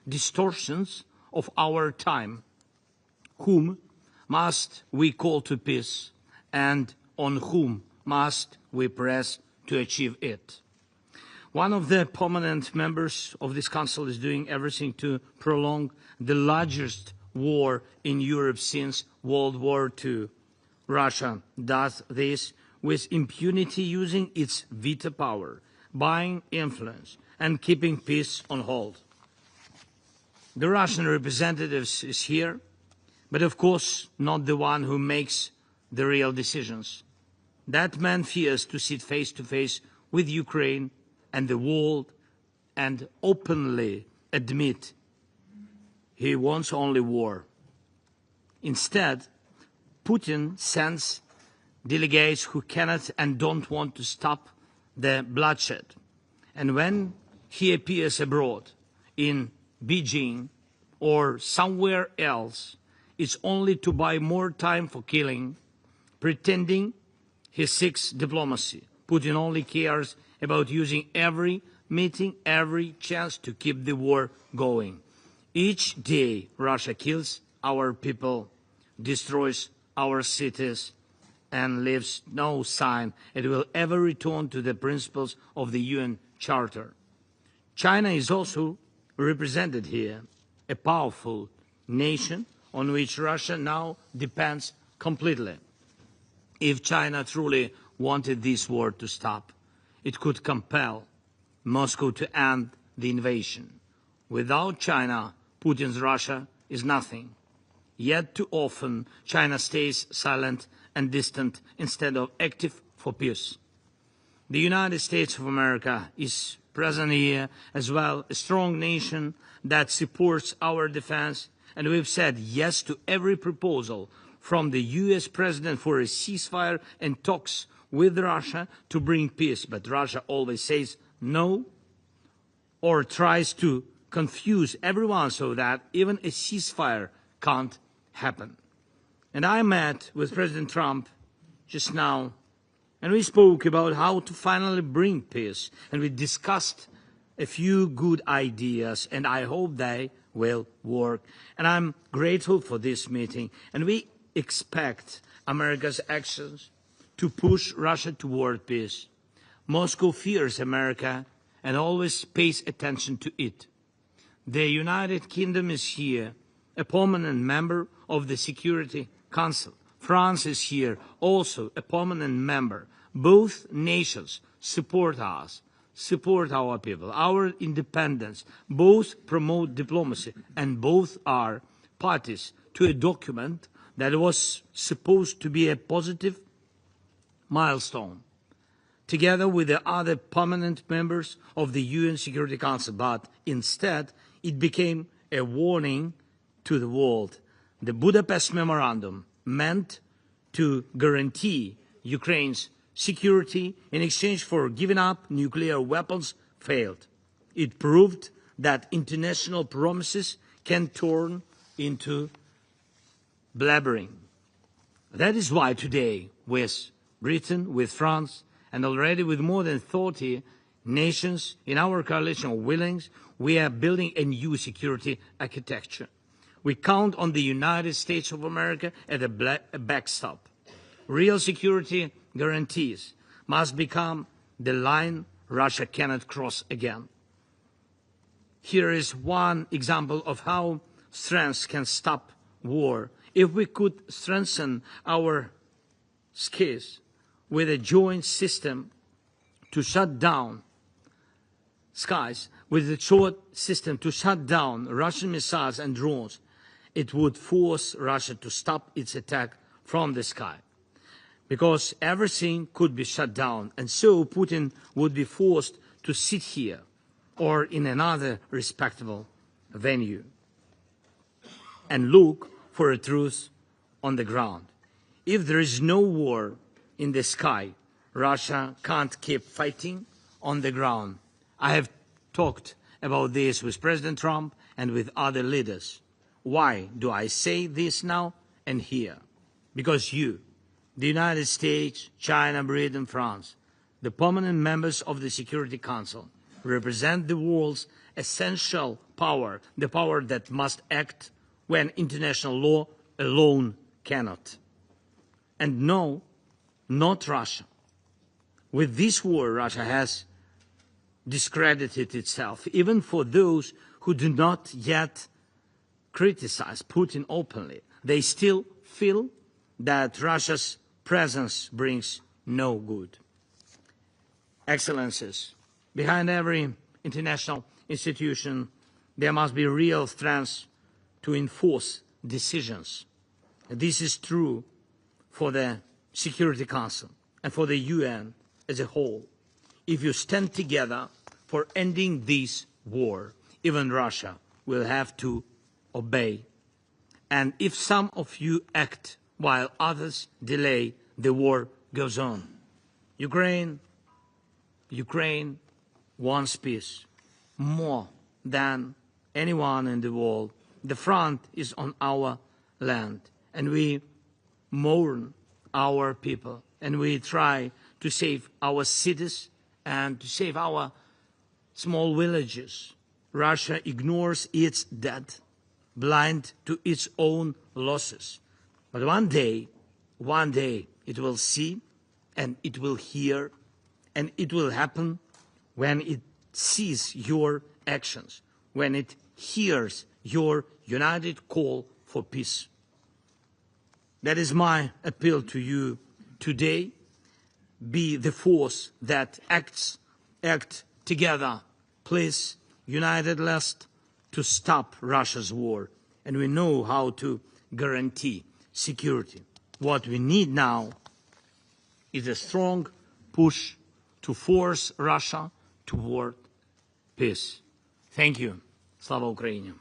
distortions of our time. Whom must we call to peace, and on whom must we press to achieve it? One of the permanent members of this Council is doing everything to prolong the largest war in Europe since World War II. Russia does this with impunity, using its veto power, buying influence, and keeping peace on hold. The Russian representative is here, but of course not the one who makes the real decisions. That man fears to sit face to face with Ukraine and the world and openly admit he wants only war. Instead, Putin sends delegates who cannot and don't want to stop the bloodshed. And when he appears abroad, in Beijing or somewhere else, it's only to buy more time for killing, pretending he seeks diplomacy. Putin only cares about using every meeting, every chance to keep the war going. Each day Russia kills our people, destroys our cities, and leaves no sign it will ever return to the principles of the UN Charter. China is also represented here, a powerful nation on which Russia now depends completely. If China truly wanted this war to stop, it could compel Moscow to end the invasion. Without China, Putin's Russia is nothing. Yet too often, China stays silent and distant instead of active for peace. The United States of America is present here as well, a strong nation that supports our defense, and we've said yes to every proposal from the US President for a ceasefire and talks with Russia to bring peace. But Russia always says no, or tries to confuse everyone so that even a ceasefire can't happen. And I met with President Trump just now, and we spoke about how to finally bring peace, and we discussed a few good ideas, and I hope they will work. And I'm grateful for this meeting, and we expect America's actions to push Russia toward peace. Moscow fears America and always pays attention to it. The United Kingdom is here, a permanent member of the Security Council. France is here, also a permanent member. Both nations support us, support our people, our independence. Both promote diplomacy, and both are parties to a document that was supposed to be a positive milestone, together with the other permanent members of the UN Security Council. But instead, it became a warning to the world. The Budapest Memorandum, meant to guarantee Ukraine's security in exchange for giving up nuclear weapons, failed. It proved that international promises can turn into blabbering. That is why today, with Britain, with France, and already with more than 30 nations in our coalition of willings, we are building a new security architecture. We count on the United States of America as a backstop. Real security guarantees must become the line Russia cannot cross again. Here is one example of how strength can stop war. If we could strengthen our skills with a joint system to shut down skies, with a short system to shut down Russian missiles and drones, it would force Russia to stop its attack from the sky, because everything could be shut down, and so Putin would be forced to sit here or in another respectable venue and look for a truce on the ground. If there is no war in the sky, Russia can't keep fighting on the ground. I have talked about this with President Trump and with other leaders. Why do I say this now and here? Because you, the United States, China, Britain, France, the permanent members of the Security Council, represent the world's essential power, the power that must act when international law alone cannot. And no, not Russia. With this war, Russia has discredited itself, even for those who do not yet criticize Putin openly. They still feel that Russia's presence brings no good. Excellencies, behind every international institution, there must be real strength to enforce decisions. This is true for the Security Council and for the UN as a whole. If you stand together for ending this war, even Russia will have to obey. And if some of you act while others delay, the war goes on. Ukraine wants peace more than anyone in the world. The front is on our land, and we mourn our people, and we try to save our cities and to save our small villages. Russia ignores its dead, blind to its own losses. But one day it will see and it will hear, and it will happen when it sees your actions, when it hears your united call for peace. That is my appeal to you today. Be the force that act together, please, united lest to stop Russia's war. And we know how to guarantee security. What we need now is a strong push to force Russia toward peace. Thank you. Slava Ukraini.